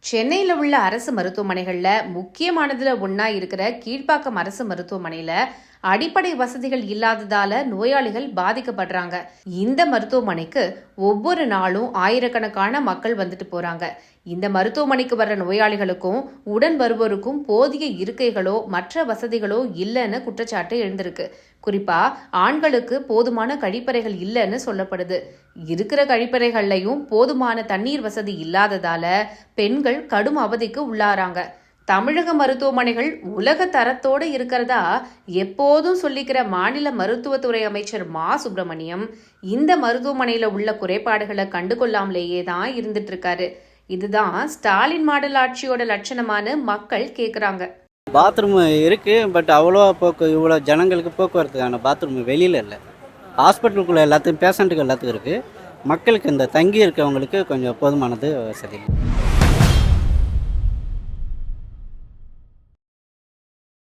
சென்னையில் உள்ள அரசு மருத்துவமனைகளில் முக்கியமானதுல ஒன்றா இருக்கிற கீழ்ப்பாக்கம் அரசு மருத்துவமனையில் அடிப்படை வசதிகள் இல்லாததால நோயாளிகள் பாதிக்கப்படுறாங்க. இந்த மருத்துவமனைக்கு ஒவ்வொரு நாளும் ஆயிரக்கணக்கான மக்கள் வந்துட்டு போறாங்க. இந்த மருத்துவமனைக்கு வர்ற நோயாளிகளுக்கும் உடன் வருவோருக்கும் போதிய இருக்கைகளோ மற்ற வசதிகளோ இல்லைன்னு குற்றச்சாட்டு எழுந்திருக்கு. குறிப்பா ஆண்களுக்கு போதுமான கழிப்பறைகள் இல்லைன்னு சொல்லப்படுது. இருக்கிற கழிப்பறைகள்லையும் போதுமான தண்ணீர் வசதி இல்லாததால பெண்கள் கடும் அவதிக்கு உள்ளாராங்க. தமிழக மருத்துவமனைகள் உலக தரத்தோடு இருக்கிறதா எப்போதும் சொல்லிக்கிற மாநில மருத்துவத்துறை அமைச்சர் மா சுப்பிரமணியம் இந்த மருத்துவமனையில உள்ள குறைபாடுகளை கண்டுகொள்ளாமலேயே தான் இருந்துட்டு இருக்காரு. இதுதான் ஸ்டாலின் மாடல் ஆட்சியோட லட்சணமான மக்கள் கேட்குறாங்க. பாத்ரூம் இருக்குது, பட் அவ்வளோவா இவ்வளோ ஜனங்களுக்கு போக்குவரத்துக்கான பாத்ரூம் வெளியில் இல்லை. ஹாஸ்பிட்டலுக்குள்ளே எல்லாத்துக்கும் பேஷண்ட்டுக்கு எல்லாத்துக்கும் இருக்குது. மக்களுக்கு இந்த தங்கி இருக்கவங்களுக்கு கொஞ்சம் போதுமானது வசதி.